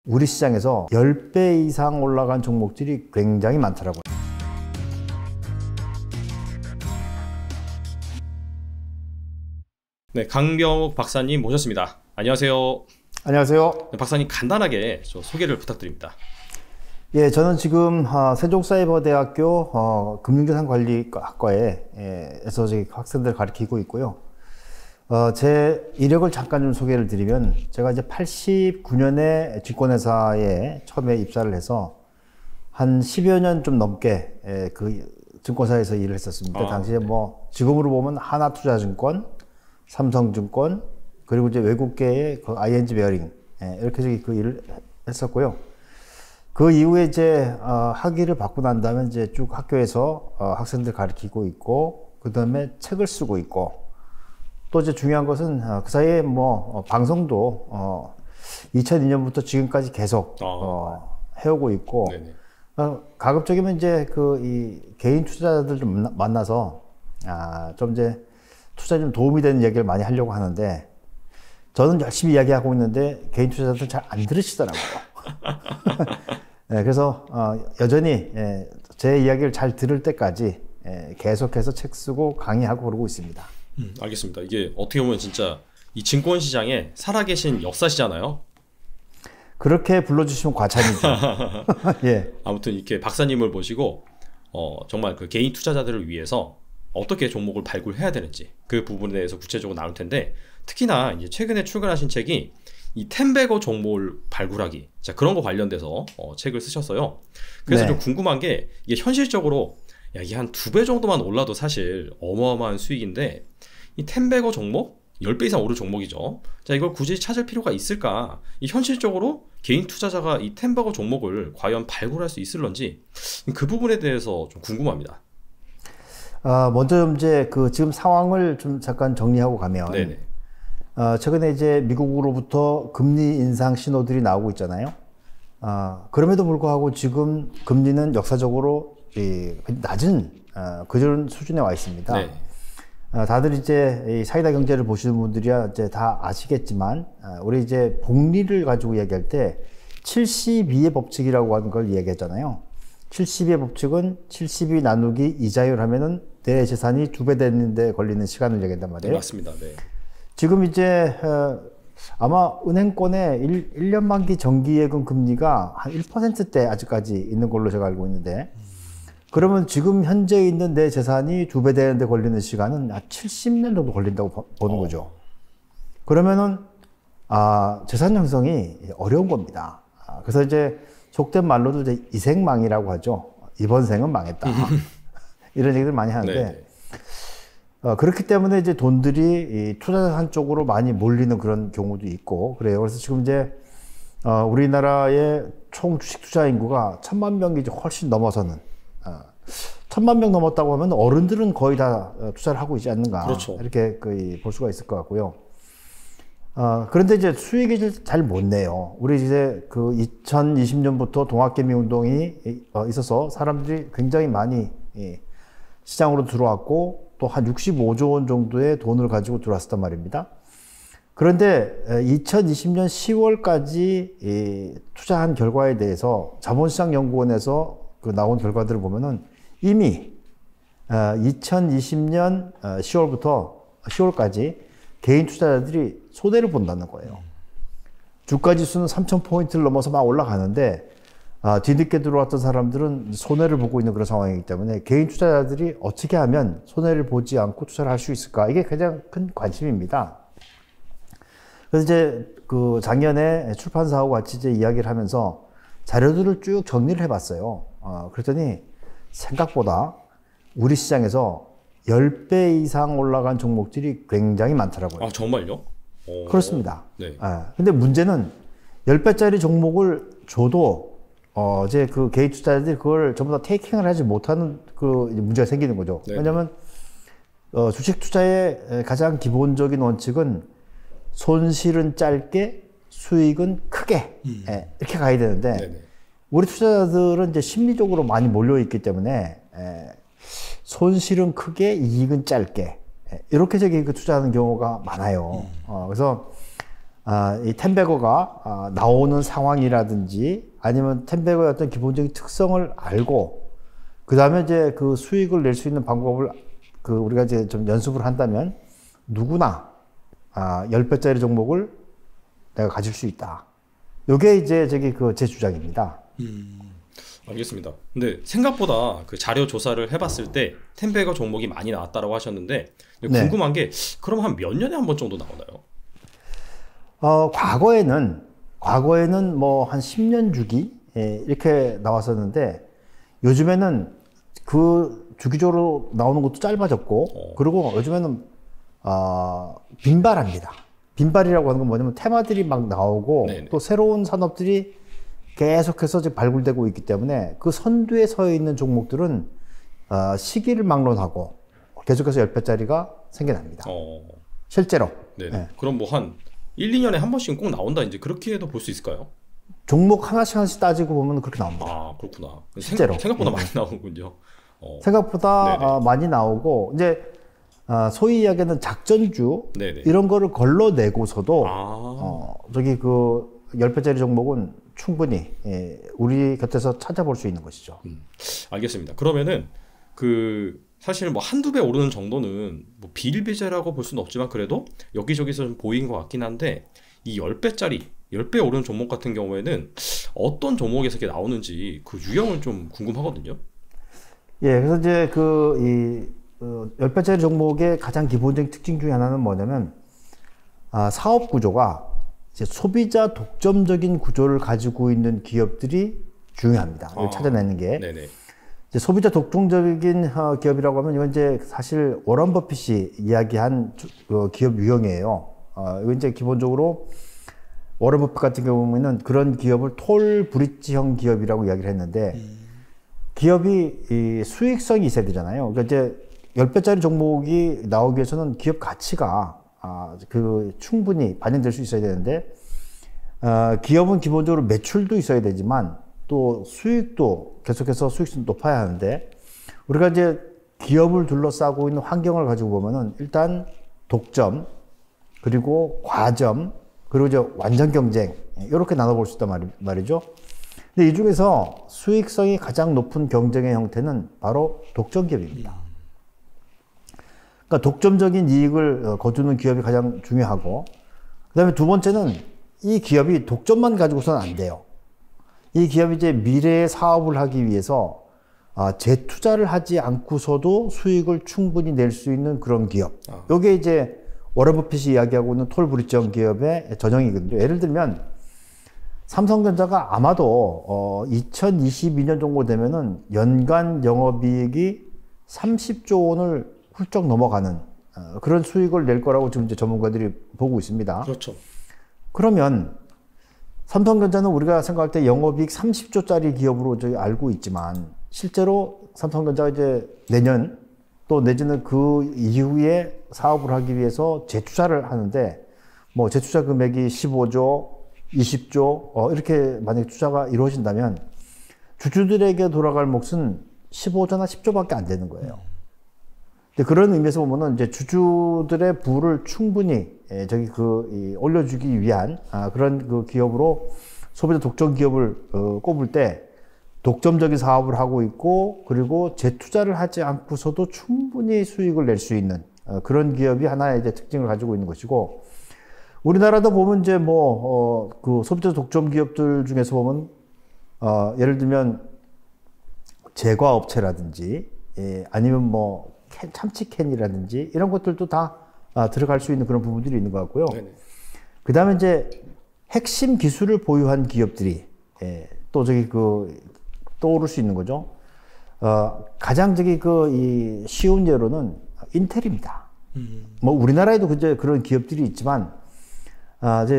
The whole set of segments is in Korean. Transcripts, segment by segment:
우리 시장에서 10배 이상 올라간 종목들이 굉장히 많더라고요. 네, 강병욱 박사님 모셨습니다. 안녕하세요. 안녕하세요. 네, 박사님 간단하게 소개를 부탁드립니다. 예, 저는 지금 세종사이버대학교 금융자산관리학과에서 학생들 가르치고 있고요. 제 이력을 잠깐 좀 소개를 드리면, 제가 이제 89년에 증권회사에 처음에 입사를 해서 한 10여 년 좀 넘게 그 증권사에서 일을 했었습니다. 당시에 네. 지금으로 보면 하나투자증권, 삼성증권, 그리고 이제 외국계의 그 ING 베어링, 이렇게 그 일을 했었고요. 그 이후에 이제 학위를 받고 난 다음에 이제 쭉 학교에서 학생들 가르치고 있고, 그 다음에 책을 쓰고 있고, 또 이제 중요한 것은 그 사이에 방송도 2002년부터 지금까지 계속 해오고 있고, 가급적이면 이제 이 개인 투자자들 좀 만나서 좀 이제 투자에 좀 도움이 되는 얘기를 많이 하려고 하는데, 저는 열심히 이야기하고 있는데 개인 투자자들 잘 안 들으시더라고요. 네, 그래서 여전히 제 이야기를 잘 들을 때까지 계속해서 책 쓰고 강의하고 그러고 있습니다. 알겠습니다. 이게 어떻게 보면 진짜 이 증권시장에 살아계신 역사시잖아요. 그렇게 불러주시면 과찬이죠. 예. 아무튼 이렇게 박사님을 모시고 정말 그 개인 투자자들을 위해서 어떻게 종목을 발굴해야 되는지 그 부분에 대해서 구체적으로 나눌 텐데, 특히나 이제 최근에 출간하신 책이 이 텐베거 종목을 발굴하기, 자, 그런 거 관련돼서 책을 쓰셨어요. 그래서 좀 궁금한 게, 이게 현실적으로 이게 한 2배 정도만 올라도 사실 어마어마한 수익인데, 이 텐베거 종목 10배 이상 오른 종목이죠. 자, 이걸 굳이 찾을 필요가 있을까? 이 현실적으로 개인 투자자가 이 텐베거 종목을 과연 발굴할 수 있을런지, 그 부분에 대해서 좀 궁금합니다. 먼저 이제 지금 상황을 좀 잠깐 정리하고 가면, 네네. 최근에 이제 미국으로부터 금리 인상 신호들이 나오고 있잖아요. 그럼에도 불구하고 지금 금리는 역사적으로 낮은 그런 수준에 와 있습니다. 네. 다들 이제 이 사이다 경제를 보시는 분들이야 이제 다 아시겠지만, 우리 이제 복리를 가지고 이야기할 때 72의 법칙이라고 하는 걸 이야기했잖아요. 72의 법칙은 72 나누기 이자율 하면은 내 재산이 2배 되는데 걸리는 시간을 얘기한단 말이에요. 네, 맞습니다. 네. 지금 이제 아마 은행권의 1년 만기 정기예금 금리가 한 1%대 아직까지 있는 걸로 제가 알고 있는데, 그러면 지금 현재 있는 내 재산이 2배 되는데 걸리는 시간은 한 70년 정도 걸린다고 보는 거죠. 그러면은 재산 형성이 어려운 겁니다. 그래서 이제 속된 말로도 이제 이생망이라고 하죠. 이번 생은 망했다. 이런 얘기를 많이 하는데, 그렇기 때문에 이제 돈들이 투자산 쪽으로 많이 몰리는 그런 경우도 있고 그래요. 그래서 지금 이제 우리나라의 총 주식 투자 인구가 1000만 명이 이제 훨씬 넘어서는, 1000만 명 넘었다고 하면 어른들은 거의 다 투자를 하고 있지 않는가. 그렇죠. 이렇게 볼 수가 있을 것 같고요. 그런데 이제 수익이 잘 못 내요. 우리 이제 2020년부터 동학개미 운동이 있어서 사람들이 굉장히 많이 시장으로 들어왔고, 또 한 65조 원 정도의 돈을 가지고 들어왔었단 말입니다. 그런데 2020년 10월까지 투자한 결과에 대해서 자본시장연구원에서 나온 결과들을 보면은 이미 2020년 10월까지 개인 투자자들이 손해를 본다는 거예요. 주가지수는 3,000포인트를 넘어서 막 올라가는데, 뒤늦게 들어왔던 사람들은 손해를 보고 있는 그런 상황이기 때문에 개인 투자자들이 어떻게 하면 손해를 보지 않고 투자를 할 수 있을까? 이게 가장 큰 관심입니다. 그래서 이제 작년에 출판사하고 같이 이제 이야기를 하면서 자료들을 쭉 정리를 해봤어요. 그랬더니 생각보다 우리 시장에서 10배 이상 올라간 종목들이 굉장히 많더라고요. 정말요? 그렇습니다. 네. 근데 문제는 10배짜리 종목을 줘도 이제 개인 투자자들이 그걸 전부 다 테이킹을 하지 못하는 문제가 생기는 거죠. 네네. 왜냐하면 주식 투자의 가장 기본적인 원칙은 손실은 짧게 수익은 크게 이렇게 가야 되는데, 네네. 우리 투자자들은 이제 심리적으로 많이 몰려 있기 때문에 손실은 크게 이익은 짧게 이렇게 투자하는 경우가 많아요. 그래서 이 텐베거가 나오는 상황이라든지 아니면 텐베거의 어떤 기본적인 특성을 알고 그 다음에 이제 그 수익을 낼 수 있는 방법을 우리가 이제 좀 연습을 한다면 누구나 10배짜리 종목을 내가 가질 수 있다. 요게 이제 제 주장입니다. 알겠습니다. 근데 생각보다 그 자료 조사를 해봤을 때 텐베거 종목이 많이 나왔다고 하셨는데 궁금한 게 그럼 한 몇 년에 한 번 정도 나오나요? 과거에는 뭐 한 10년 주기 이렇게 나왔었는데 요즘에는 그 주기적으로 나오는 것도 짧아졌고 그리고 요즘에는 빈발합니다. 빈발이라고 하는 건 뭐냐면 테마들이 막 나오고 네네. 또 새로운 산업들이 계속해서 지금 발굴되고 있기 때문에 그 선두에 서 있는 종목들은 시기를 막론하고 계속해서 10배짜리가 생겨납니다. 실제로. 네. 그럼 뭐 한 1, 2년에 한 번씩은 꼭 나온다 이제 그렇게도 볼 수 있을까요? 종목 하나씩 따지고 보면 그렇게 나옵니다. 아, 그렇구나. 실제로. 생각보다 많이 나오는군요. 생각보다 많이 나오고 이제 소위 이야기하는 작전주 네네. 이런 거를 걸러내고서도 저기 그 10배짜리 종목은 충분히 우리 곁에서 찾아볼 수 있는 것이죠. 알겠습니다. 그러면은 사실 뭐 한두 배 오르는 정도는 뭐 비일비재라고 볼 수는 없지만 그래도 여기저기서 좀 보이는 것 같긴 한데 이 10배짜리 10배 오르는 종목 같은 경우에는 어떤 종목에서 이렇게 나오는지 그 유형을 좀 궁금하거든요. 예, 그래서 이제 10배짜리 종목의 가장 기본적인 특징 중에 하나는 뭐냐면 사업 구조가 이제 소비자 독점적인 구조를 가지고 있는 기업들이 중요합니다. 이걸 찾아내는 게. 네네. 이제 소비자 독점적인 기업이라고 하면 이건 이제 사실 워런 버핏이 이야기한 기업 유형이에요. 이건 이제 기본적으로 워런 버핏 같은 경우는 그런 기업을 톨 브릿지형 기업이라고 이야기를 했는데 기업이 이 수익성이 있어야 되잖아요. 그러니까 이제 10배짜리 종목이 나오기 위해서는 기업 가치가 충분히 반영될 수 있어야 되는데 기업은 기본적으로 매출도 있어야 되지만 또 수익도 계속해서 수익성이 높아야 하는데 우리가 이제 기업을 둘러싸고 있는 환경을 가지고 보면은 일단 독점 그리고 과점 그리고 이제 완전 경쟁 이렇게 나눠볼 수 있단 말이죠. 근데 이 중에서 수익성이 가장 높은 경쟁의 형태는 바로 독점 기업입니다. 그러니까 독점적인 이익을 거두는 기업이 가장 중요하고 그다음에 두 번째는 이 기업이 독점만 가지고서는 안 돼요. 이 기업이 이제 미래의 사업을 하기 위해서 재투자를 하지 않고서도 수익을 충분히 낼 수 있는 그런 기업. 이게 이제 워런 버핏이 이야기하고 있는 톨 브릿지형 기업의 전형이거든요. 예를 들면 삼성전자가 아마도 2022년 정도 되면은 연간 영업이익이 30조 원을 훌쩍 넘어가는 그런 수익을 낼 거라고 지금 이제 전문가들이 보고 있습니다. 그렇죠. 그러면 삼성전자는 우리가 생각할 때 영업이익 30조짜리 기업으로 저희 알고 있지만 실제로 삼성전자가 이제 내년 또 내지는 그 이후에 사업을 하기 위해서 재투자를 하는데 뭐 재투자 금액이 15조, 20조 이렇게 만약에 투자가 이루어진다면 주주들에게 돌아갈 몫은 15조나 10조밖에 안 되는 거예요. 근데 그런 의미에서 보면은 이제 주주들의 부를 충분히 올려주기 위한 그런 그 기업으로 소비자 독점 기업을 꼽을 때 독점적인 사업을 하고 있고 그리고 재투자를 하지 않고서도 충분히 수익을 낼 수 있는 그런 기업이 하나의 이제 특징을 가지고 있는 것이고 우리나라도 보면 이제 그 소비자 독점 기업들 중에서 보면 예를 들면 제과업체라든지 아니면 뭐 참치캔이라든지 이런 것들도 다 들어갈 수 있는 그런 부분들이 있는 것 같고요. 그 다음에 이제 핵심 기술을 보유한 기업들이 또 떠오를 수 있는 거죠. 가장 쉬운 예로는 인텔입니다. 뭐 우리나라에도 이제 그런 기업들이 있지만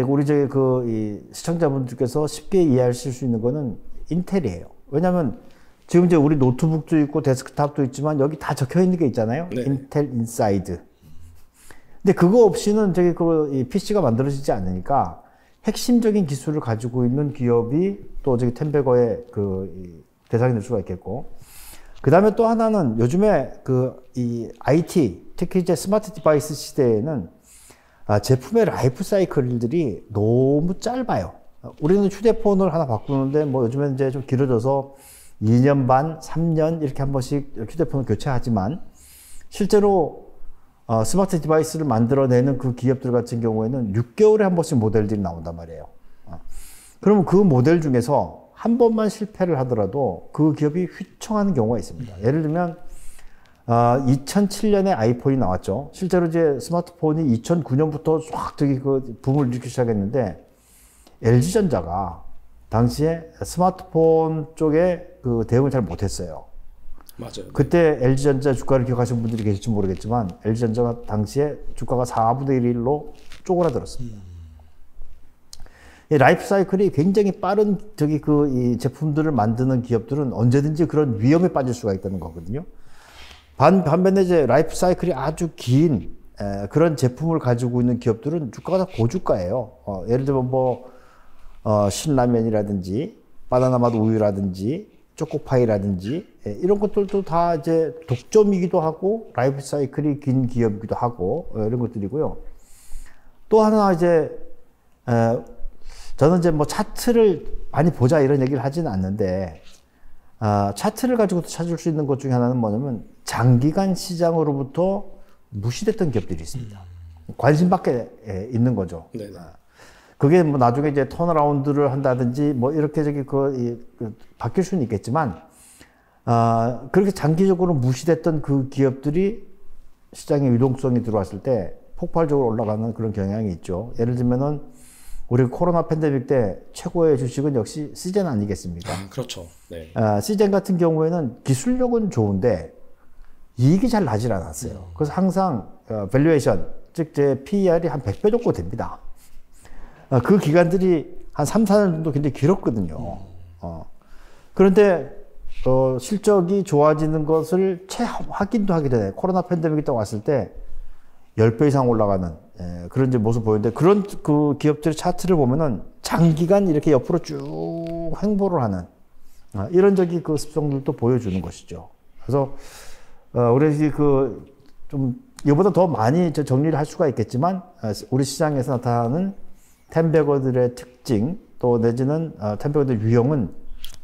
우리 이 시청자분들께서 쉽게 이해하실 수 있는 거는 인텔이에요. 왜냐하면 지금 이제 우리 노트북도 있고 데스크탑도 있지만 여기 다 적혀 있는 게 있잖아요. 네. 인텔 인사이드. 근데 그거 없이는 이 PC가 만들어지지 않으니까 핵심적인 기술을 가지고 있는 기업이 또 텐베거의 대상이 될 수가 있겠고. 그 다음에 또 하나는 요즘에 이 IT, 특히 이제 스마트 디바이스 시대에는 제품의 라이프 사이클들이 너무 짧아요. 우리는 휴대폰을 하나 바꾸는데 뭐 요즘엔 이제 좀 길어져서 2년 반, 3년 이렇게 한 번씩 휴대폰을 교체하지만 실제로 스마트 디바이스를 만들어내는 그 기업들 같은 경우에는 6개월에 한 번씩 모델들이 나온단 말이에요. 그러면 그 모델 중에서 한 번만 실패를 하더라도 그 기업이 휘청하는 경우가 있습니다. 예를 들면 2007년에 아이폰이 나왔죠. 실제로 이제 스마트폰이 2009년부터 쫙 저기 그 붐을 일으키기 시작했는데 LG전자가 당시에 스마트폰 쪽에 그 대응을 잘 못했어요. 맞아요. 그때 LG전자 주가를 기억하시는 분들이 계실지 모르겠지만 LG전자가 당시에 주가가 4분의 1로 쪼그라들었습니다. 이 라이프 사이클이 굉장히 빠른 저기 이 제품들을 만드는 기업들은 언제든지 그런 위험에 빠질 수가 있다는 거거든요. 반면에 이제 라이프 사이클이 아주 긴 그런 제품을 가지고 있는 기업들은 주가가 다 고주가예요. 예를 들면 신라면이라든지 바나나맛 우유라든지 초코파이라든지 이런 것들도 다 이제 독점이기도 하고 라이프 사이클이 긴 기업이기도 하고 이런 것들이고요. 또 하나 이제 저는 이제 뭐 차트를 많이 보자 이런 얘기를 하지는 않는데 차트를 가지고도 찾을 수 있는 것 중에 하나는 뭐냐면 장기간 시장으로부터 무시됐던 기업들이 있습니다. 관심 밖에 있는 거죠. 네네. 그게 뭐 나중에 이제 턴어라운드를 한다든지 뭐 이렇게 저기 바뀔 수는 있겠지만 그렇게 장기적으로 무시됐던 그 기업들이 시장에 유동성이 들어왔을 때 폭발적으로 올라가는 그런 경향이 있죠. 예를 들면은 우리 코로나 팬데믹 때 최고의 주식은 역시 시젠 아니겠습니까? 그렇죠. 네. 시젠 같은 경우에는 기술력은 좋은데 이익이 잘 나질 않았어요. 그래서 항상 밸류에이션, 즉 제 PER이 한 100배 정도 됩니다. 그 기간들이 한 3, 4년 정도 굉장히 길었거든요. 그런데 실적이 좋아지는 것을 채 확인도 하기 전에 코로나 팬데믹이 딱 왔을 때 10배 이상 올라가는 그런 이제 모습 보이는데 그런 그 기업들의 차트를 보면은 장기간 이렇게 옆으로 쭉 횡보를 하는 이런 저기 그 습성들도 보여주는 것이죠. 그래서 우리 좀 이보다 더 많이 정리를 할 수가 있겠지만 우리 시장에서 나타나는 템베거들의 특징 또 내지는 템베거들 유형은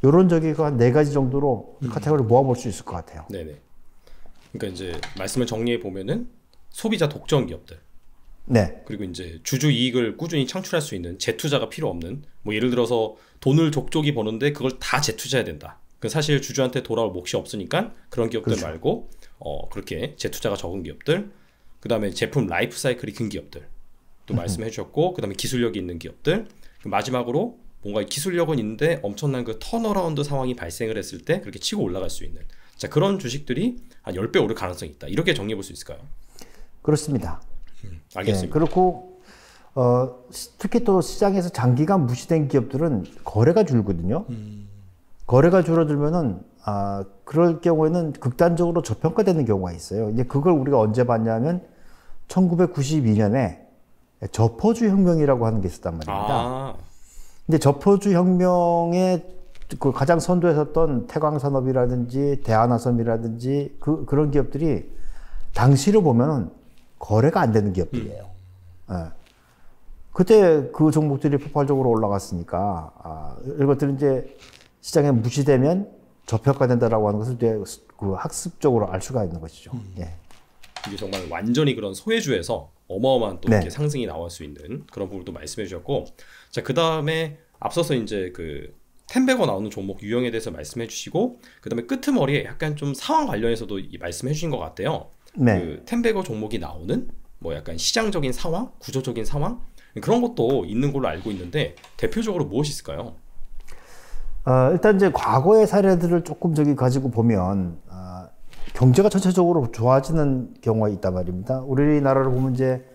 이런 저기 한 4가지 정도로 카테고리를 모아볼 수 있을 것 같아요. 네네. 그러니까 이제 말씀을 정리해 보면은 소비자 독점 기업들. 네. 그리고 이제 주주 이익을 꾸준히 창출할 수 있는 재투자가 필요 없는 뭐 예를 들어서 돈을 족족이 버는데 그걸 다 재투자해야 된다. 그 사실 주주한테 돌아올 몫이 없으니까 그런 기업들 그렇죠. 말고 그렇게 재투자가 적은 기업들. 그다음에 제품 라이프 사이클이 긴 기업들. 또 말씀해 주셨고 그다음에 기술력이 있는 기업들. 마지막으로 뭔가 기술력은 있는데 엄청난 그 턴어라운드 상황이 발생을 했을 때 그렇게 치고 올라갈 수 있는 자 그런 주식들이 한 10배 오를 가능성이 있다. 이렇게 정리해 볼 수 있을까요? 그렇습니다. 알겠습니다. 그렇고 특히 또 시장에서 장기간 무시된 기업들은 거래가 줄거든요. 거래가 줄어들면은 그럴 경우에는 극단적으로 저평가되는 경우가 있어요. 이제 그걸 우리가 언제 봤냐면 1992년에 저퍼주 혁명이라고 하는 게 있었단 말입니다. 근데 저퍼주 혁명의 그 가장 선두에 섰던 태광산업이라든지 대한화섬이라든지 그런 기업들이 당시로 보면은 거래가 안 되는 기업들이에요. 그때 그 종목들이 폭발적으로 올라갔으니까 이것들은 이제 시장에 무시되면 저평가된다라고 하는 것을 이제 그 학습적으로 알 수가 있는 것이죠. 예. 이게 정말 완전히 그런 소외주에서 어마어마한 또 네. 이렇게 상승이 나올 수 있는 그런 부분도 말씀해 주셨고, 자 그 다음에 앞서서 이제 그 템베거 나오는 종목 유형에 대해서 말씀해 주시고, 그 다음에 끄트머리에 약간 좀 상황 관련해서도 말씀해 주신 것 같아요. 네. 그 템베거 종목이 나오는 뭐 약간 시장적인 상황, 구조적인 상황 그런 것도 있는 걸로 알고 있는데 대표적으로 무엇이 있을까요? 일단 이제 과거의 사례들을 조금 저기 가지고 보면 경제가 전체적으로 좋아지는 경우가 있단 말입니다. 우리나라를 보면 이제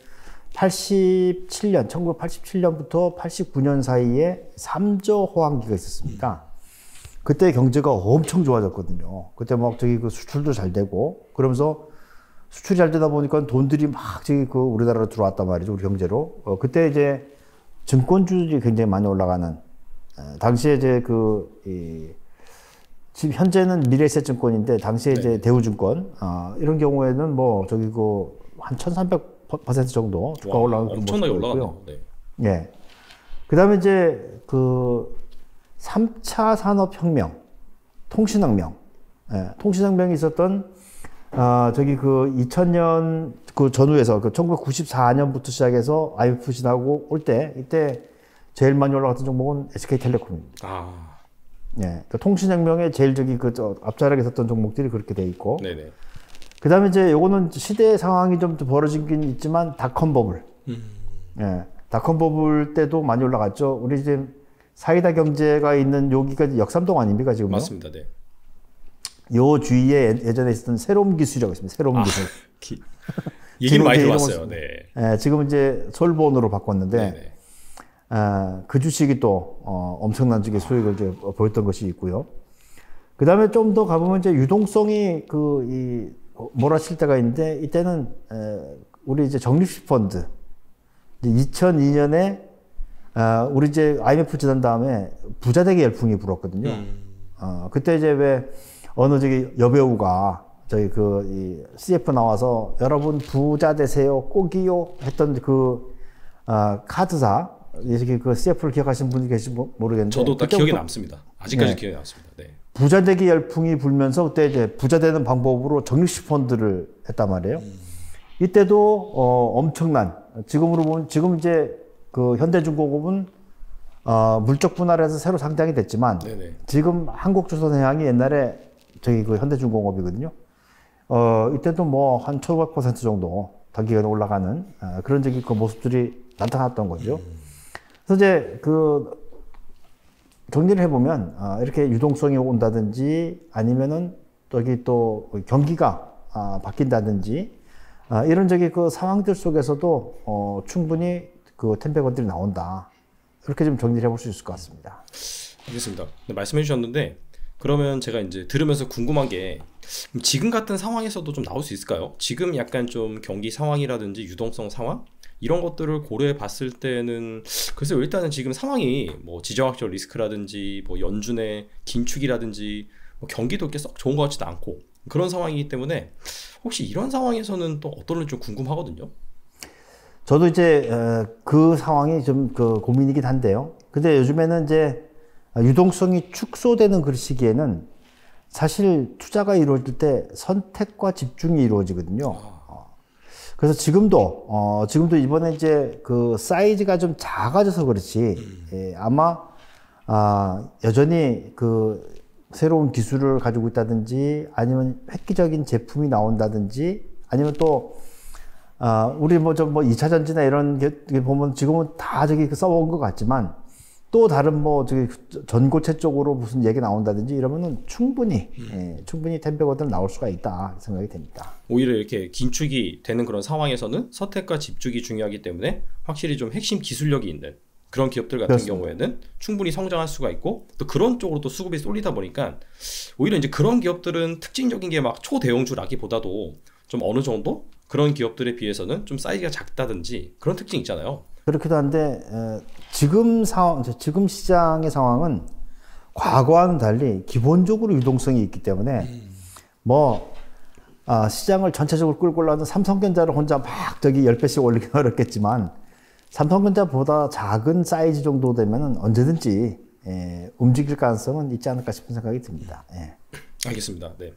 1987년부터 89년 사이에 3조 호황기가 있었습니다. 그때 경제가 엄청 좋아졌거든요. 그때 막 저기 그 수출도 잘 되고 그러면서 수출이 잘 되다 보니까 돈들이 막 저기 그 우리나라로 들어왔단 말이죠. 우리 경제로. 그때 이제 증권주들이 굉장히 많이 올라가는 당시에 이제 지금 현재는 미래에셋증권인데 당시에 네. 이제 대우증권 이런 경우에는 뭐 저기 한 1,300% 퍼센트 정도 주가 올라가는 엄청나게 올라가네요. 네. 예. 그다음에 이제 그 3차 산업혁명, 통신혁명, 예, 통신혁명이 있었던 저기 그 2000년 그 전후에서 그 1994년부터 시작해서 IMF 지나고 올 때 이때 제일 많이 올라갔던 종목은 SK텔레콤입니다. 예, 그 통신혁명에 제일 저기 그 앞자락에 섰던 종목들이 그렇게 돼 있고. 네네. 그다음에 이제 요거는 시대 상황이 좀 벌어진 게 있지만 닷컴 버블. 예, 닷컴 버블 때도 많이 올라갔죠. 우리 이제 사이다 경제가 있는 여기가 역삼동 아닙니까 지금요? 맞습니다. 네. 요 주위에 예전에 있었던 새로운 기술이라고 있습니다. 새로운 기술. 얘기는 많이 들어봤어요. 네. 예, 지금 이제 솔본으로 바꿨는데 네네. 그 주식이 또 엄청난 저기 수익을 이제 보였던 것이 있고요. 그 다음에 좀 더 가보면 이제 유동성이 몰아칠 때가 있는데 이때는 우리 이제 적립식 펀드 2002년에 우리 이제 IMF 지난 다음에 부자 되기 열풍이 불었거든요. 그때 이제 왜 어느 저기 여배우가 저희 이 CF 나와서 여러분 부자 되세요 꼭이요 했던 그 카드사 이렇게 그 CF를 기억하시는 분이 계신지 모르겠는데 저도 딱 기억에 남습니다. 아직까지 기억에 남습니다. 네. 부자 되기 열풍이 불면서 그때 이제 부자 되는 방법으로 적립식 펀드를 했단 말이에요. 이때도 엄청난 지금으로 보면 지금 이제 그 현대중공업은 물적 분할해서 새로 상장이 됐지만 네네. 지금 한국조선해양이 옛날에 저기 그 현대중공업이거든요. 이때도 뭐 한 1500% 정도 단기간에 올라가는 그런 저기 그 모습들이 나타났던 거죠. 그래서 이제 그 정리를 해보면 이렇게 유동성이 온다든지 아니면은 여기 또 경기가 바뀐다든지 이런 저기 그 상황들 속에서도 충분히 그 텐베건들이 나온다. 이렇게 좀 정리를 해볼 수 있을 것 같습니다. 알겠습니다. 네, 말씀해 주셨는데 그러면 제가 이제 들으면서 궁금한 게 지금 같은 상황에서도 좀 나올 수 있을까요? 지금 약간 좀 경기 상황이라든지 유동성 상황 이런 것들을 고려해 봤을 때는 글쎄요, 일단은 지금 상황이 뭐 지정학적 리스크라든지 뭐 연준의 긴축이라든지 뭐 경기도 이렇게 썩 좋은 것 같지도 않고 그런 상황이기 때문에 혹시 이런 상황에서는 또 어떨지 좀 궁금하거든요. 저도 이제 그 상황이 좀 그 고민이긴 한데요. 근데 요즘에는 이제 유동성이 축소되는 그 시기에는 사실 투자가 이루어질 때 선택과 집중이 이루어지거든요. 그래서 지금도 이번에 이제 그 사이즈가 좀 작아져서 그렇지, 아마, 여전히 그 새로운 기술을 가지고 있다든지 아니면 획기적인 제품이 나온다든지 아니면 또, 우리 뭐 2차 전지나 이런 게 보면 지금은 다 저기 써본 것 같지만 또 다른 뭐 저기 전고체 쪽으로 무슨 얘기 나온다든지 이러면은 충분히 텐베거든 나올 수가 있다 생각이 됩니다. 오히려 이렇게 긴축이 되는 그런 상황에서는 선택과 집중이 중요하기 때문에 확실히 좀 핵심 기술력이 있는 그런 기업들 같은 그렇습니다. 경우에는 충분히 성장할 수가 있고 또 그런 쪽으로 또 수급이 쏠리다 보니까 오히려 이제 그런 기업들은 특징적인 게 막 초대형주라기보다도 좀 어느 정도 그런 기업들에 비해서는 좀 사이즈가 작다든지 그런 특징이 있잖아요. 그렇기도 한데 지금 시장의 상황은 과거와는 달리 기본적으로 유동성이 있기 때문에 시장을 전체적으로 끌고 올라가는 삼성전자를 혼자 막 저기 10배씩 올리기 어렵겠지만 삼성전자보다 작은 사이즈 정도 되면은 언제든지 움직일 가능성은 있지 않을까 싶은 생각이 듭니다. 알겠습니다. 네.